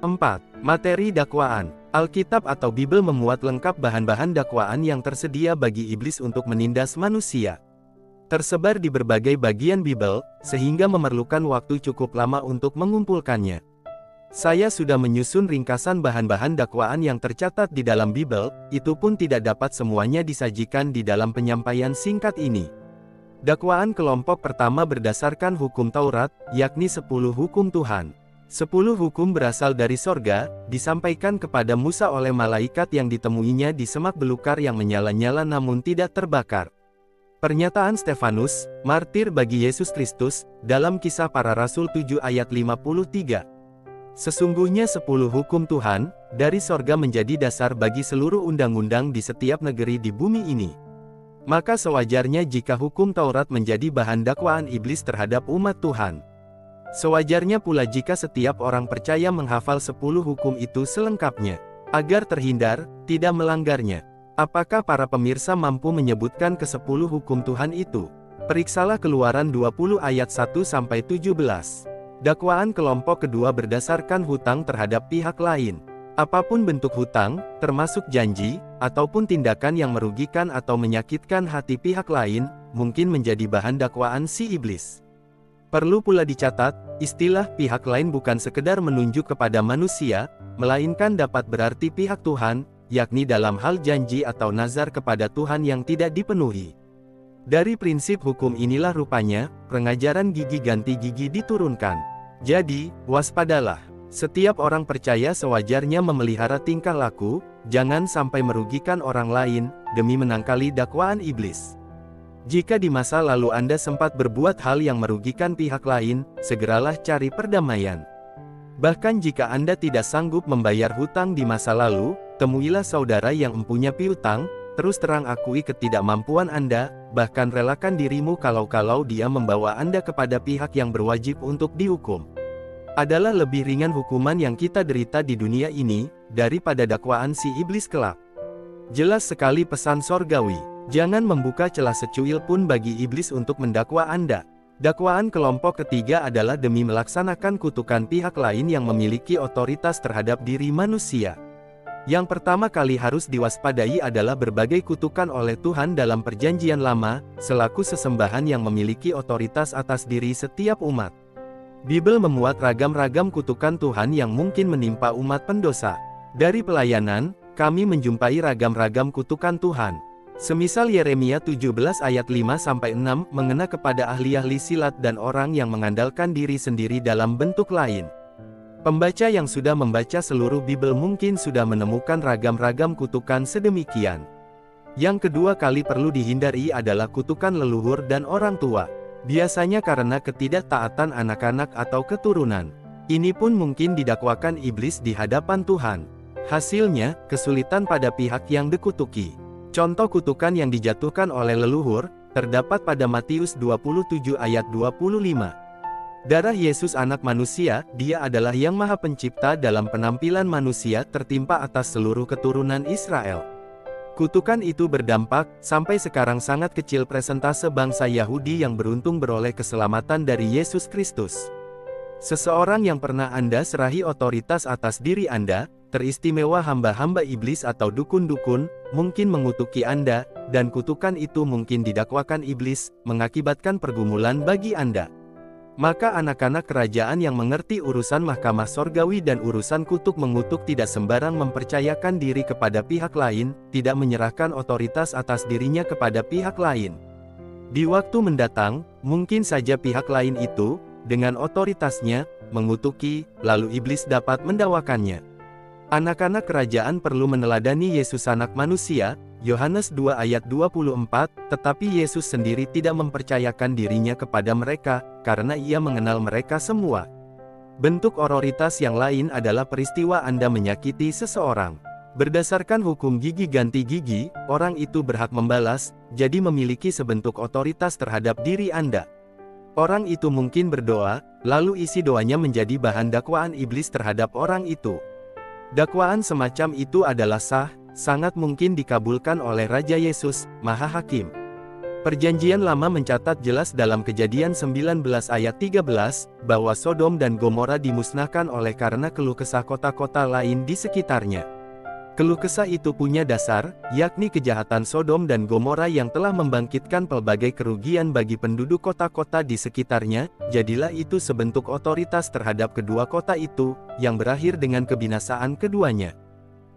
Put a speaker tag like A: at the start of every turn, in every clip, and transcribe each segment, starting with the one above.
A: 4. Materi dakwaan. Alkitab atau Bible memuat lengkap bahan-bahan dakwaan yang tersedia bagi iblis untuk menindas manusia. Tersebar di berbagai bagian Bible, sehingga memerlukan waktu cukup lama untuk mengumpulkannya. Saya sudah menyusun ringkasan bahan-bahan dakwaan yang tercatat di dalam Bible, itu pun tidak dapat semuanya disajikan di dalam penyampaian singkat ini. Dakwaan kelompok pertama berdasarkan hukum Taurat, yakni 10 hukum Tuhan. 10 hukum berasal dari sorga, disampaikan kepada Musa oleh malaikat yang ditemuinya di semak belukar yang menyala-nyala namun tidak terbakar. Pernyataan Stefanus, martir bagi Yesus Kristus, dalam Kisah Para Rasul 7 ayat 53. Sesungguhnya 10 hukum Tuhan, dari sorga menjadi dasar bagi seluruh undang-undang di setiap negeri di bumi ini. Maka sewajarnya jika hukum Taurat menjadi bahan dakwaan iblis terhadap umat Tuhan. Sewajarnya pula jika setiap orang percaya menghafal 10 hukum itu selengkapnya, agar terhindar, tidak melanggarnya. Apakah para pemirsa mampu menyebutkan ke-10 hukum Tuhan itu? Periksalah Keluaran 20 ayat 1-17. Dakwaan kelompok kedua berdasarkan hutang terhadap pihak lain. Apapun bentuk hutang, termasuk janji, ataupun tindakan yang merugikan atau menyakitkan hati pihak lain, mungkin menjadi bahan dakwaan si iblis. Perlu pula dicatat, istilah pihak lain bukan sekedar menunjuk kepada manusia, melainkan dapat berarti pihak Tuhan, yakni dalam hal janji atau nazar kepada Tuhan yang tidak dipenuhi. Dari prinsip hukum inilah rupanya, pengajaran gigi ganti gigi diturunkan. Jadi, waspadalah. Setiap orang percaya sewajarnya memelihara tingkah laku, jangan sampai merugikan orang lain, demi menangkali dakwaan iblis. Jika di masa lalu Anda sempat berbuat hal yang merugikan pihak lain, segeralah cari perdamaian. Bahkan jika Anda tidak sanggup membayar hutang di masa lalu, temuilah saudara yang mempunyai piutang, terus terang akui ketidakmampuan Anda, bahkan relakan dirimu kalau dia membawa Anda kepada pihak yang berwajib untuk dihukum. Adalah lebih ringan hukuman yang kita derita di dunia ini, daripada dakwaan si iblis kelak. Jelas sekali pesan sorgawi. Jangan membuka celah secuil pun bagi iblis untuk mendakwa Anda. Dakwaan kelompok ketiga adalah demi melaksanakan kutukan pihak lain yang memiliki otoritas terhadap diri manusia. Yang pertama kali harus diwaspadai adalah berbagai kutukan oleh Tuhan dalam Perjanjian Lama, selaku sesembahan yang memiliki otoritas atas diri setiap umat. Bible memuat ragam-ragam kutukan Tuhan yang mungkin menimpa umat pendosa. Dari pelayanan, kami menjumpai ragam-ragam kutukan Tuhan. Semisal Yeremia 17 ayat 5-6 mengena kepada ahli-ahli silat dan orang yang mengandalkan diri sendiri dalam bentuk lain. Pembaca yang sudah membaca seluruh Bible mungkin sudah menemukan ragam-ragam kutukan sedemikian. Yang kedua kali perlu dihindari adalah kutukan leluhur dan orang tua. Biasanya karena ketidaktaatan anak-anak atau keturunan. Ini pun mungkin didakwakan iblis di hadapan Tuhan. Hasilnya, kesulitan pada pihak yang dikutuki. Contoh kutukan yang dijatuhkan oleh leluhur, terdapat pada Matius 27 ayat 25. Darah Yesus anak manusia, dia adalah yang maha pencipta dalam penampilan manusia tertimpa atas seluruh keturunan Israel. Kutukan itu berdampak, sampai sekarang sangat kecil persentase bangsa Yahudi yang beruntung beroleh keselamatan dari Yesus Kristus. Seseorang yang pernah Anda serahi otoritas atas diri Anda, teristimewa hamba-hamba iblis atau dukun-dukun, mungkin mengutuki Anda, dan kutukan itu mungkin didakwakan iblis, mengakibatkan pergumulan bagi Anda. Maka anak-anak kerajaan yang mengerti urusan mahkamah sorgawi dan urusan kutuk mengutuk tidak sembarang mempercayakan diri kepada pihak lain, tidak menyerahkan otoritas atas dirinya kepada pihak lain. Di waktu mendatang, mungkin saja pihak lain itu, dengan otoritasnya, mengutuki, lalu iblis dapat mendakwakannya. Anak-anak kerajaan perlu meneladani Yesus anak manusia, Yohanes 2 ayat 24, tetapi Yesus sendiri tidak mempercayakan dirinya kepada mereka, karena ia mengenal mereka semua. Bentuk otoritas yang lain adalah peristiwa Anda menyakiti seseorang. Berdasarkan hukum gigi ganti gigi, orang itu berhak membalas, jadi memiliki sebentuk otoritas terhadap diri Anda. Orang itu mungkin berdoa, lalu isi doanya menjadi bahan dakwaan iblis terhadap orang itu. Dakwaan semacam itu adalah sah, sangat mungkin dikabulkan oleh Raja Yesus, Maha Hakim. Perjanjian Lama mencatat jelas dalam Kejadian 19 ayat 13, bahwa Sodom dan Gomora dimusnahkan oleh karena keluh kesah kota-kota lain di sekitarnya. Keluh kesah itu punya dasar, yakni kejahatan Sodom dan Gomora yang telah membangkitkan pelbagai kerugian bagi penduduk kota-kota di sekitarnya. Jadilah itu sebentuk otoritas terhadap kedua kota itu, yang berakhir dengan kebinasaan keduanya.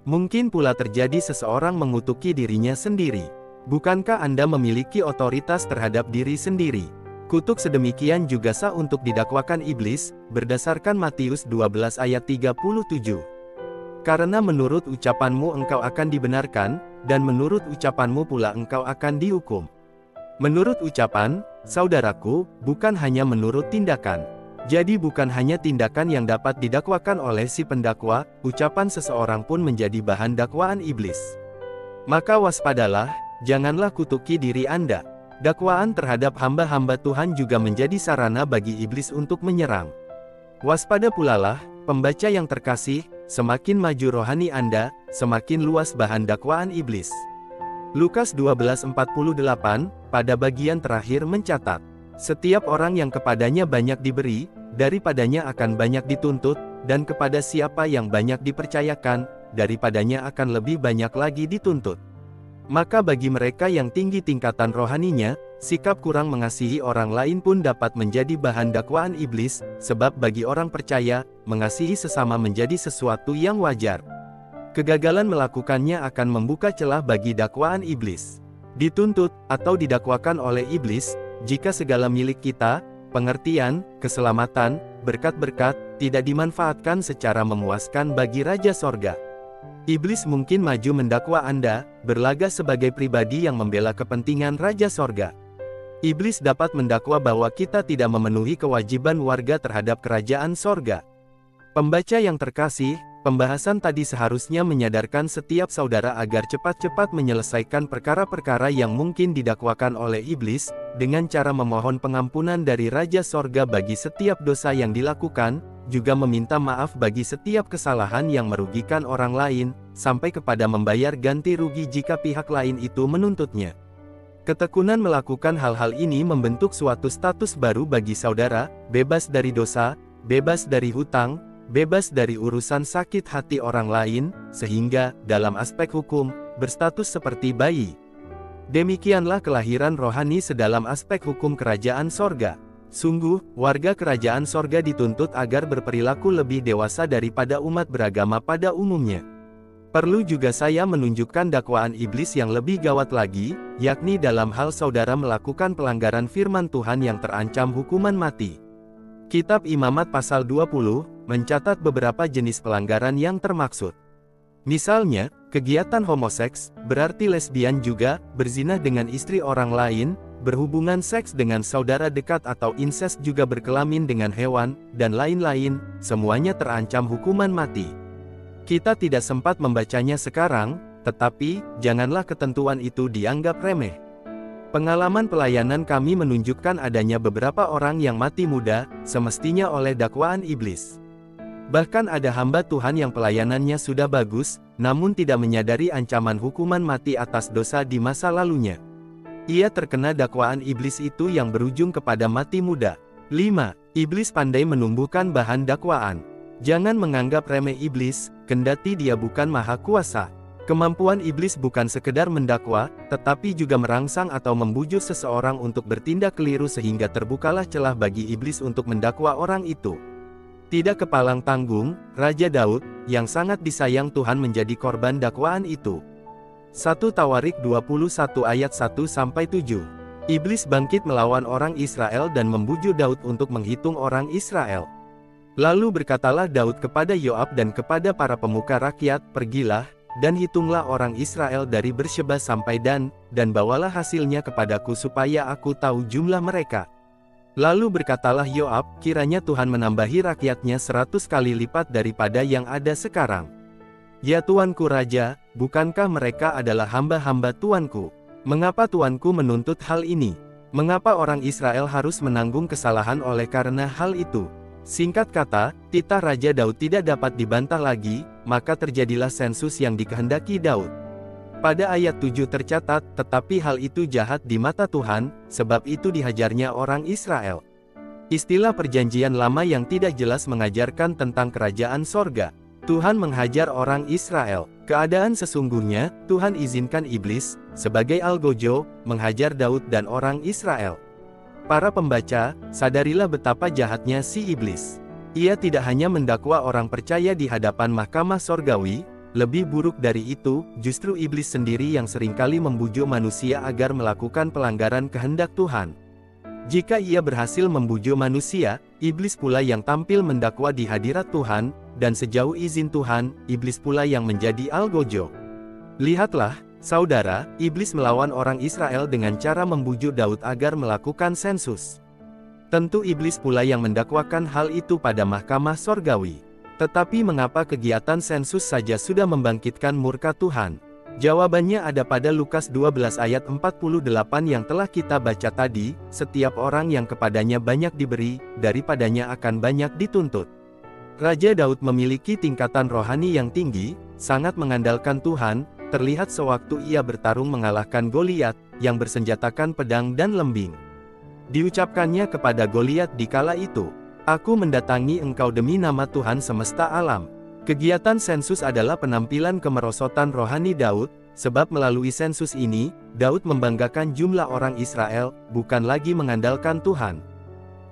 A: Mungkin pula terjadi seseorang mengutuki dirinya sendiri. Bukankah Anda memiliki otoritas terhadap diri sendiri? Kutuk sedemikian juga sah untuk didakwakan iblis, berdasarkan Matius 12 ayat 37. Karena menurut ucapanmu engkau akan dibenarkan, dan menurut ucapanmu pula engkau akan dihukum. Menurut ucapan, saudaraku, bukan hanya menurut tindakan. Jadi bukan hanya tindakan yang dapat didakwakan oleh si pendakwa, ucapan seseorang pun menjadi bahan dakwaan iblis. Maka waspadalah, janganlah kutuki diri Anda. Dakwaan terhadap hamba-hamba Tuhan juga menjadi sarana bagi iblis untuk menyerang. Waspada pulalah, pembaca yang terkasih, semakin maju rohani Anda, semakin luas bahan dakwaan iblis. Lukas 12:48, pada bagian terakhir mencatat, setiap orang yang kepadanya banyak diberi, daripadanya akan banyak dituntut, dan kepada siapa yang banyak dipercayakan, daripadanya akan lebih banyak lagi dituntut. Maka bagi mereka yang tinggi tingkatan rohaninya, sikap kurang mengasihi orang lain pun dapat menjadi bahan dakwaan iblis, sebab bagi orang percaya, mengasihi sesama menjadi sesuatu yang wajar. Kegagalan melakukannya akan membuka celah bagi dakwaan iblis. Dituntut, atau didakwakan oleh iblis, jika segala milik kita, pengertian, keselamatan, berkat-berkat, tidak dimanfaatkan secara memuaskan bagi Raja Sorga. Iblis mungkin maju mendakwa Anda, berlaga sebagai pribadi yang membela kepentingan Raja Sorga. Iblis dapat mendakwa bahwa kita tidak memenuhi kewajiban warga terhadap kerajaan sorga. Pembaca yang terkasih, pembahasan tadi seharusnya menyadarkan setiap saudara agar cepat-cepat menyelesaikan perkara-perkara yang mungkin didakwakan oleh iblis, dengan cara memohon pengampunan dari Raja Sorga bagi setiap dosa yang dilakukan, juga meminta maaf bagi setiap kesalahan yang merugikan orang lain, sampai kepada membayar ganti rugi jika pihak lain itu menuntutnya. Ketekunan melakukan hal-hal ini membentuk suatu status baru bagi saudara, bebas dari dosa, bebas dari hutang, bebas dari urusan sakit hati orang lain, sehingga, dalam aspek hukum, berstatus seperti bayi. Demikianlah kelahiran rohani sedalam aspek hukum kerajaan sorga. Sungguh, warga kerajaan sorga dituntut agar berperilaku lebih dewasa daripada umat beragama pada umumnya. Perlu juga saya menunjukkan dakwaan iblis yang lebih gawat lagi, yakni dalam hal saudara melakukan pelanggaran firman Tuhan yang terancam hukuman mati. Kitab Imamat pasal 20, mencatat beberapa jenis pelanggaran yang termaksud. Misalnya, kegiatan homoseks, berarti lesbian juga, berzinah dengan istri orang lain, berhubungan seks dengan saudara dekat atau insest juga berkelamin dengan hewan, dan lain-lain, semuanya terancam hukuman mati. Kita tidak sempat membacanya sekarang, tetapi, janganlah ketentuan itu dianggap remeh. Pengalaman pelayanan kami menunjukkan adanya beberapa orang yang mati muda, semestinya oleh dakwaan iblis. Bahkan ada hamba Tuhan yang pelayanannya sudah bagus, namun tidak menyadari ancaman hukuman mati atas dosa di masa lalunya. Ia terkena dakwaan iblis itu yang berujung kepada mati muda. 5. Iblis pandai menumbuhkan bahan dakwaan. Jangan menganggap remeh iblis, kendati dia bukan maha kuasa. Kemampuan iblis bukan sekedar mendakwa, tetapi juga merangsang atau membujuk seseorang untuk bertindak keliru sehingga terbukalah celah bagi iblis untuk mendakwa orang itu. Tidak kepalang tanggung, Raja Daud, yang sangat disayang Tuhan menjadi korban dakwaan itu. 1 Tawarik 21 ayat 1-7. Iblis bangkit melawan orang Israel dan membujuk Daud untuk menghitung orang Israel. Lalu berkatalah Daud kepada Yoab dan kepada para pemuka rakyat, pergilah, dan hitunglah orang Israel dari Bersyeba sampai Dan, dan bawalah hasilnya kepadaku supaya aku tahu jumlah mereka. Lalu berkatalah Yoab, kiranya Tuhan menambahi rakyatnya 100 kali lipat daripada yang ada sekarang. Ya Tuanku Raja, bukankah mereka adalah hamba-hamba Tuanku? Mengapa Tuanku menuntut hal ini? Mengapa orang Israel harus menanggung kesalahan oleh karena hal itu? Singkat kata, titah Raja Daud tidak dapat dibantah lagi, maka terjadilah sensus yang dikehendaki Daud. Pada ayat 7 tercatat, tetapi hal itu jahat di mata Tuhan, sebab itu dihajarnya orang Israel. Istilah perjanjian lama yang tidak jelas mengajarkan tentang kerajaan sorga. Tuhan menghajar orang Israel. Keadaan sesungguhnya, Tuhan izinkan iblis, sebagai algojo, menghajar Daud dan orang Israel. Para pembaca, sadarilah betapa jahatnya si iblis. Ia tidak hanya mendakwa orang percaya di hadapan mahkamah sorgawi, lebih buruk dari itu, justru iblis sendiri yang seringkali membujuk manusia agar melakukan pelanggaran kehendak Tuhan. Jika ia berhasil membujuk manusia, iblis pula yang tampil mendakwa di hadirat Tuhan, dan sejauh izin Tuhan, iblis pula yang menjadi algojo. Lihatlah, saudara, iblis melawan orang Israel dengan cara membujuk Daud agar melakukan sensus. Tentu iblis pula yang mendakwakan hal itu pada mahkamah sorgawi. Tetapi mengapa kegiatan sensus saja sudah membangkitkan murka Tuhan? Jawabannya ada pada Lukas 12 ayat 48 yang telah kita baca tadi, setiap orang yang kepadanya banyak diberi, daripadanya akan banyak dituntut. Raja Daud memiliki tingkatan rohani yang tinggi, sangat mengandalkan Tuhan, terlihat sewaktu ia bertarung mengalahkan Goliat, yang bersenjatakan pedang dan lembing. Diucapkannya kepada Goliat di kala itu, "Aku mendatangi engkau demi nama Tuhan semesta alam." Kegiatan sensus adalah penampilan kemerosotan rohani Daud, sebab melalui sensus ini, Daud membanggakan jumlah orang Israel, bukan lagi mengandalkan Tuhan.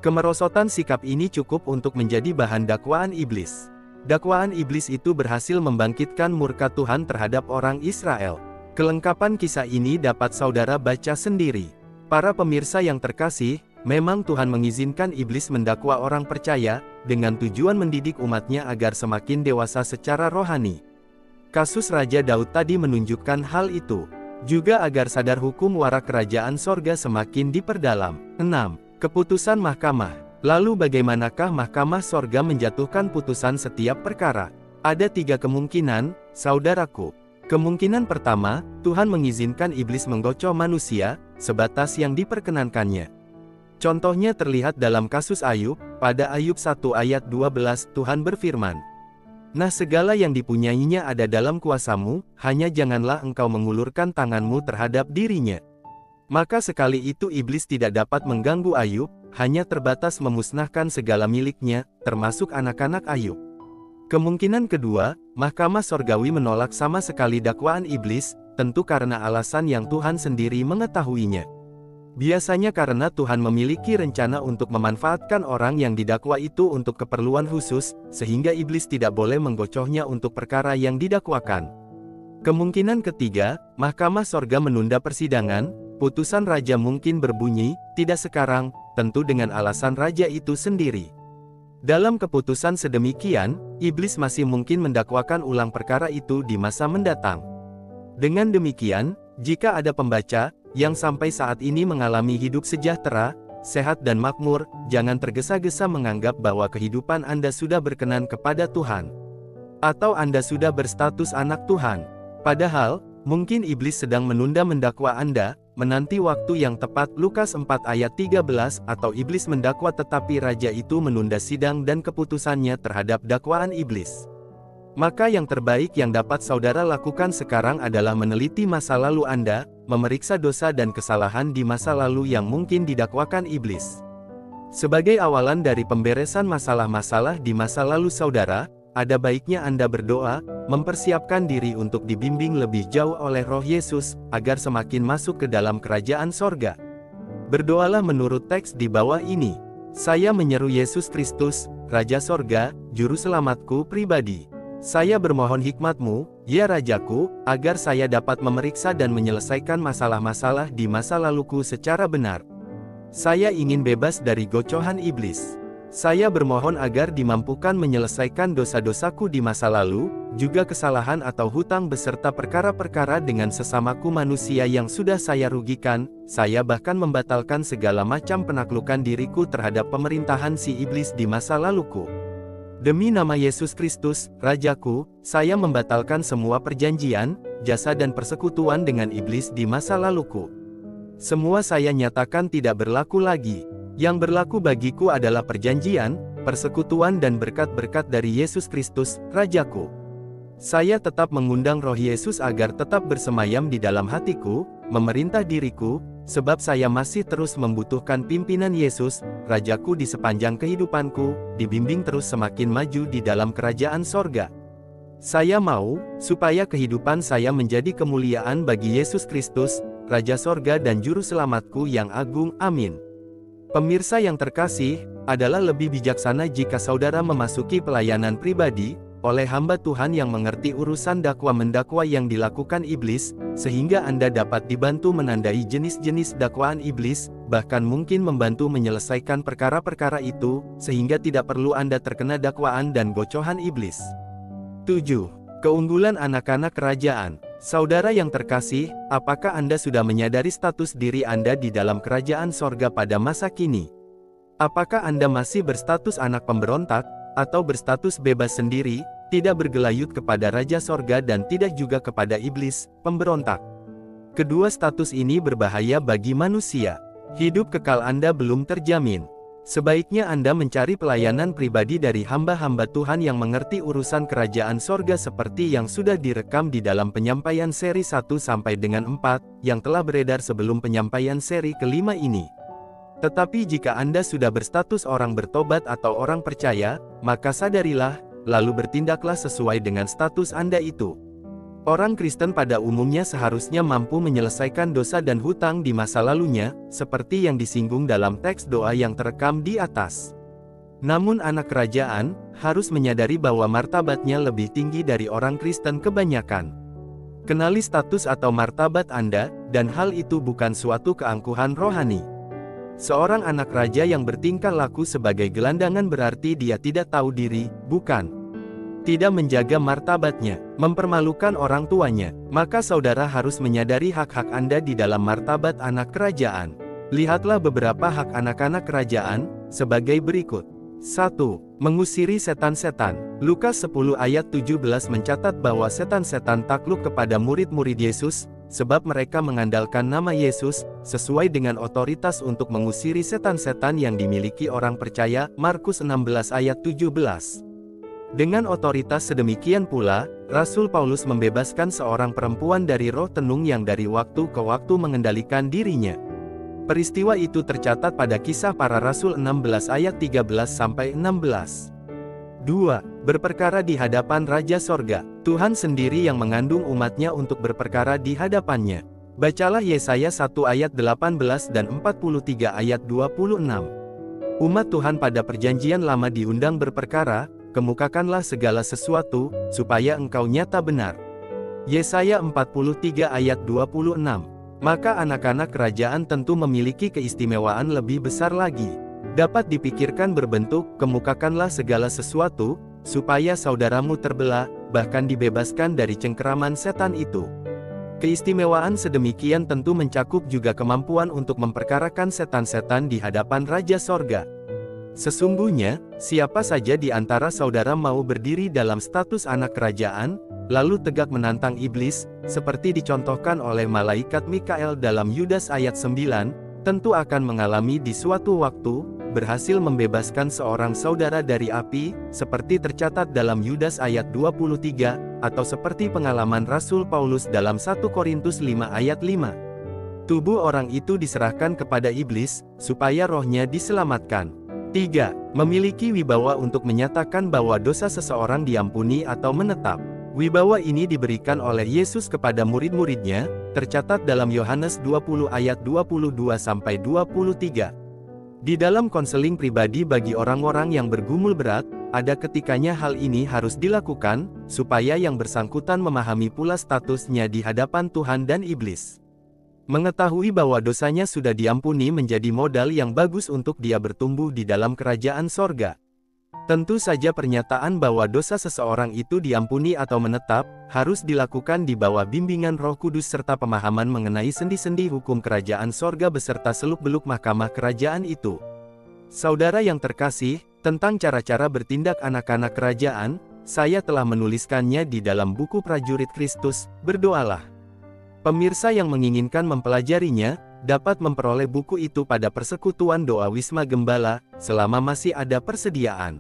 A: Kemerosotan sikap ini cukup untuk menjadi bahan dakwaan iblis. Dakwaan iblis itu berhasil membangkitkan murka Tuhan terhadap orang Israel. Kelengkapan kisah ini dapat saudara baca sendiri. Para pemirsa yang terkasih, memang Tuhan mengizinkan iblis mendakwa orang percaya, dengan tujuan mendidik umatnya agar semakin dewasa secara rohani. Kasus Raja Daud tadi menunjukkan hal itu. Juga agar sadar hukum wara kerajaan sorga semakin diperdalam. 6. Keputusan mahkamah. Lalu bagaimanakah mahkamah sorga menjatuhkan putusan setiap perkara? Ada 3 kemungkinan, saudaraku. Kemungkinan pertama, Tuhan mengizinkan iblis menggocoh manusia, sebatas yang diperkenankannya. Contohnya terlihat dalam kasus Ayub, pada Ayub 1 ayat 12 Tuhan berfirman, "Nah segala yang dipunyainya ada dalam kuasamu, hanya janganlah engkau mengulurkan tanganmu terhadap dirinya." Maka sekali itu iblis tidak dapat mengganggu Ayub, hanya terbatas memusnahkan segala miliknya, termasuk anak-anak Ayub. Kemungkinan kedua, mahkamah sorgawi menolak sama sekali dakwaan iblis, tentu karena alasan yang Tuhan sendiri mengetahuinya. Biasanya karena Tuhan memiliki rencana untuk memanfaatkan orang yang didakwa itu untuk keperluan khusus, sehingga iblis tidak boleh menggocohnya untuk perkara yang didakwakan. Kemungkinan ketiga, mahkamah sorga menunda persidangan, putusan raja mungkin berbunyi, "Tidak sekarang," tentu dengan alasan raja itu sendiri. Dalam keputusan sedemikian, iblis masih mungkin mendakwakan ulang perkara itu di masa mendatang. Dengan demikian, jika ada pembaca yang sampai saat ini mengalami hidup sejahtera, sehat dan makmur, jangan tergesa-gesa menganggap bahwa kehidupan Anda sudah berkenan kepada Tuhan. Atau Anda sudah berstatus anak Tuhan. Padahal, mungkin iblis sedang menunda mendakwa Anda, menanti waktu yang tepat. Lukas 4 ayat 13, atau iblis mendakwa tetapi raja itu menunda sidang dan keputusannya terhadap dakwaan iblis. Maka yang terbaik yang dapat saudara lakukan sekarang adalah meneliti masa lalu Anda, memeriksa dosa dan kesalahan di masa lalu yang mungkin didakwakan iblis. Sebagai awalan dari pemberesan masalah-masalah di masa lalu saudara, ada baiknya Anda berdoa, mempersiapkan diri untuk dibimbing lebih jauh oleh Roh Yesus, agar semakin masuk ke dalam kerajaan sorga. Berdoalah menurut teks di bawah ini. "Saya menyeru Yesus Kristus, Raja Sorga, Juru Selamatku pribadi. Saya bermohon hikmat-Mu, ya Rajaku, agar saya dapat memeriksa dan menyelesaikan masalah-masalah di masa laluku secara benar. Saya ingin bebas dari gocohan iblis. Saya bermohon agar dimampukan menyelesaikan dosa-dosaku di masa lalu, juga kesalahan atau hutang beserta perkara-perkara dengan sesamaku manusia yang sudah saya rugikan. Saya bahkan membatalkan segala macam penaklukan diriku terhadap pemerintahan si iblis di masa laluku. Demi nama Yesus Kristus, Rajaku, saya membatalkan semua perjanjian, jasa dan persekutuan dengan iblis di masa laluku. Semua saya nyatakan tidak berlaku lagi. Yang berlaku bagiku adalah perjanjian, persekutuan dan berkat-berkat dari Yesus Kristus, Rajaku. Saya tetap mengundang Roh Yesus agar tetap bersemayam di dalam hatiku, memerintah diriku, sebab saya masih terus membutuhkan pimpinan Yesus, Rajaku di sepanjang kehidupanku, dibimbing terus semakin maju di dalam kerajaan sorga. Saya mau, supaya kehidupan saya menjadi kemuliaan bagi Yesus Kristus, Raja sorga dan Juru Selamatku yang agung. Amin. Pemirsa yang terkasih, adalah lebih bijaksana jika saudara memasuki pelayanan pribadi, oleh hamba Tuhan yang mengerti urusan dakwa-mendakwa yang dilakukan iblis, sehingga Anda dapat dibantu menandai jenis-jenis dakwaan iblis, bahkan mungkin membantu menyelesaikan perkara-perkara itu, sehingga tidak perlu Anda terkena dakwaan dan gocohan iblis. 7. Keunggulan anak-anak kerajaan. Saudara yang terkasih, apakah Anda sudah menyadari status diri Anda di dalam kerajaan sorga pada masa kini? Apakah Anda masih berstatus anak pemberontak, atau berstatus bebas sendiri, tidak bergelayut kepada Raja sorga dan tidak juga kepada iblis, pemberontak? Kedua status ini berbahaya bagi manusia. Hidup kekal Anda belum terjamin. Sebaiknya Anda mencari pelayanan pribadi dari hamba-hamba Tuhan yang mengerti urusan kerajaan sorga seperti yang sudah direkam di dalam penyampaian seri 1 sampai dengan 4, yang telah beredar sebelum penyampaian seri kelima ini. Tetapi jika Anda sudah berstatus orang bertobat atau orang percaya, maka sadarilah, lalu bertindaklah sesuai dengan status Anda itu. Orang Kristen pada umumnya seharusnya mampu menyelesaikan dosa dan hutang di masa lalunya, seperti yang disinggung dalam teks doa yang terekam di atas. Namun anak kerajaan, harus menyadari bahwa martabatnya lebih tinggi dari orang Kristen kebanyakan. Kenali status atau martabat Anda, dan hal itu bukan suatu keangkuhan rohani. Seorang anak raja yang bertingkah laku sebagai gelandangan berarti dia tidak tahu diri, bukan? Tidak menjaga martabatnya, mempermalukan orang tuanya, maka saudara harus menyadari hak-hak Anda di dalam martabat anak kerajaan. Lihatlah beberapa hak anak-anak kerajaan, sebagai berikut. 1. Mengusiri setan-setan. Lukas 10 ayat 17 mencatat bahwa setan-setan takluk kepada murid-murid Yesus, sebab mereka mengandalkan nama Yesus, sesuai dengan otoritas untuk mengusiri setan-setan yang dimiliki orang percaya, Markus 16 ayat 17. Dengan otoritas sedemikian pula, Rasul Paulus membebaskan seorang perempuan dari roh tenung yang dari waktu ke waktu mengendalikan dirinya. Peristiwa itu tercatat pada Kisah Para Rasul 16 ayat 13-16. 2. Berperkara di hadapan Raja Sorga. Tuhan sendiri yang mengandung umatnya untuk berperkara di hadapannya. Bacalah Yesaya 1 ayat 18 dan 43 ayat 26. Umat Tuhan pada perjanjian lama diundang berperkara, kemukakanlah segala sesuatu, supaya engkau nyata benar. Yesaya 43 ayat 26. Maka anak-anak kerajaan tentu memiliki keistimewaan lebih besar lagi. Dapat dipikirkan berbentuk, kemukakanlah segala sesuatu, supaya saudaramu terbelah, bahkan dibebaskan dari cengkeraman setan itu. Keistimewaan sedemikian tentu mencakup juga kemampuan untuk memperkarakan setan-setan di hadapan Raja Sorga. Sesungguhnya, siapa saja di antara saudara mau berdiri dalam status anak kerajaan, lalu tegak menantang iblis, seperti dicontohkan oleh malaikat Mikael dalam Yudas ayat 9, tentu akan mengalami di suatu waktu, berhasil membebaskan seorang saudara dari api, seperti tercatat dalam Yudas ayat 23, atau seperti pengalaman Rasul Paulus dalam 1 Korintus 5 ayat 5. Tubuh orang itu diserahkan kepada iblis, supaya rohnya diselamatkan. 3. Memiliki wibawa untuk menyatakan bahwa dosa seseorang diampuni atau menetap. Wibawa ini diberikan oleh Yesus kepada murid-muridnya, tercatat dalam Yohanes 20 ayat 22-23. Di dalam konseling pribadi bagi orang-orang yang bergumul berat, ada ketikanya hal ini harus dilakukan, supaya yang bersangkutan memahami pula statusnya di hadapan Tuhan dan iblis. Mengetahui bahwa dosanya sudah diampuni menjadi modal yang bagus untuk dia bertumbuh di dalam kerajaan sorga. Tentu saja pernyataan bahwa dosa seseorang itu diampuni atau menetap, harus dilakukan di bawah bimbingan Roh Kudus serta pemahaman mengenai sendi-sendi hukum kerajaan sorga beserta seluk-beluk mahkamah kerajaan itu. Saudara yang terkasih, tentang cara-cara bertindak anak-anak kerajaan, saya telah menuliskannya di dalam buku Prajurit Kristus, berdoalah. Pemirsa yang menginginkan mempelajarinya, dapat memperoleh buku itu pada persekutuan doa Wisma Gembala, selama masih ada persediaan.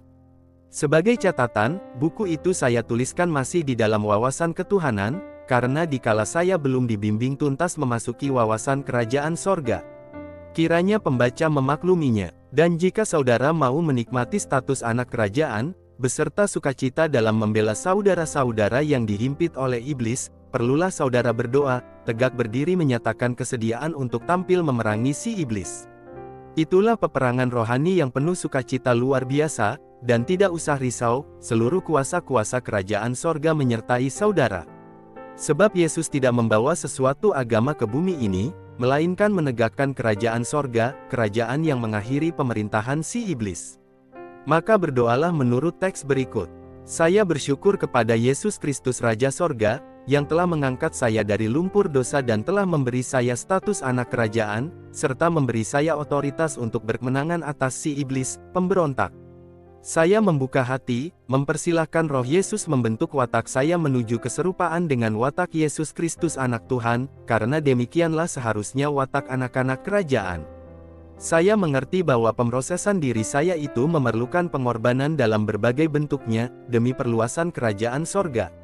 A: Sebagai catatan, buku itu saya tuliskan masih di dalam wawasan ketuhanan, karena dikala saya belum dibimbing tuntas memasuki wawasan kerajaan sorga. Kiranya pembaca memakluminya, dan jika saudara mau menikmati status anak kerajaan, beserta sukacita dalam membela saudara-saudara yang dihimpit oleh iblis, perlulah saudara berdoa, tegak berdiri menyatakan kesediaan untuk tampil memerangi si iblis. Itulah peperangan rohani yang penuh sukacita luar biasa, dan tidak usah risau, seluruh kuasa-kuasa kerajaan sorga menyertai saudara. Sebab Yesus tidak membawa sesuatu agama ke bumi ini, melainkan menegakkan kerajaan sorga, kerajaan yang mengakhiri pemerintahan si iblis. Maka berdoalah menurut teks berikut. Saya bersyukur kepada Yesus Kristus Raja Sorga, yang telah mengangkat saya dari lumpur dosa dan telah memberi saya status anak kerajaan, serta memberi saya otoritas untuk berkemenangan atas si iblis, pemberontak. Saya membuka hati, mempersilahkan Roh Yesus membentuk watak saya menuju keserupaan dengan watak Yesus Kristus Anak Tuhan, karena demikianlah seharusnya watak anak-anak kerajaan. Saya mengerti bahwa pemrosesan diri saya itu memerlukan pengorbanan dalam berbagai bentuknya, demi perluasan kerajaan sorga.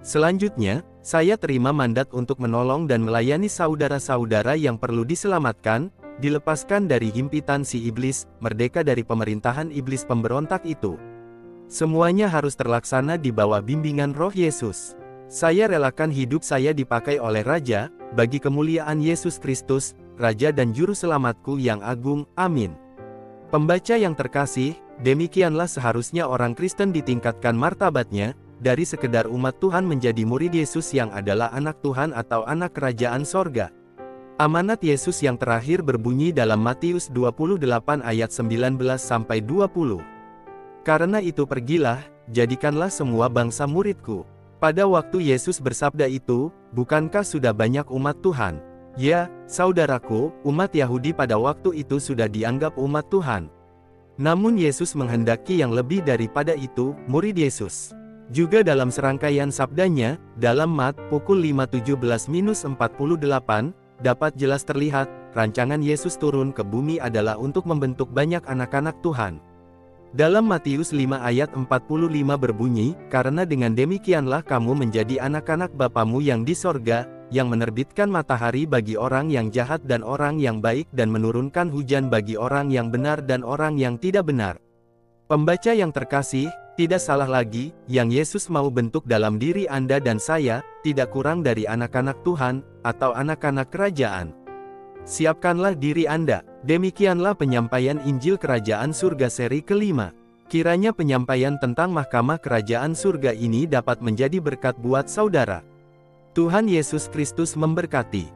A: Selanjutnya, saya terima mandat untuk menolong dan melayani saudara-saudara yang perlu diselamatkan, dilepaskan dari himpitan si iblis, merdeka dari pemerintahan iblis pemberontak itu. Semuanya harus terlaksana di bawah bimbingan Roh Yesus. Saya relakan hidup saya dipakai oleh Raja, bagi kemuliaan Yesus Kristus, Raja dan Juru Selamatku yang agung, amin. Pembaca yang terkasih, demikianlah seharusnya orang Kristen ditingkatkan martabatnya, dari sekedar umat Tuhan menjadi murid Yesus yang adalah anak Tuhan atau anak kerajaan sorga. Amanat Yesus yang terakhir berbunyi dalam Matius 28 ayat 19-20. Karena itu pergilah, jadikanlah semua bangsa muridku. Pada waktu Yesus bersabda itu, bukankah sudah banyak umat Tuhan? Ya, saudaraku, umat Yahudi pada waktu itu sudah dianggap umat Tuhan. Namun Yesus menghendaki yang lebih daripada itu, murid Yesus. Juga dalam serangkaian sabdanya, dalam Mat, pukul 5:17-48, dapat jelas terlihat, rancangan Yesus turun ke bumi adalah untuk membentuk banyak anak-anak Tuhan. Dalam Matius 5 ayat 45 berbunyi, karena dengan demikianlah kamu menjadi anak-anak Bapamu yang di sorga, yang menerbitkan matahari bagi orang yang jahat dan orang yang baik dan menurunkan hujan bagi orang yang benar dan orang yang tidak benar. Pembaca yang terkasih, tidak salah lagi, yang Yesus mau bentuk dalam diri Anda dan saya, tidak kurang dari anak-anak Tuhan, atau anak-anak kerajaan. Siapkanlah diri Anda. Demikianlah penyampaian Injil Kerajaan Surga seri kelima. Kiranya penyampaian tentang mahkamah kerajaan surga ini dapat menjadi berkat buat saudara. Tuhan Yesus Kristus memberkati.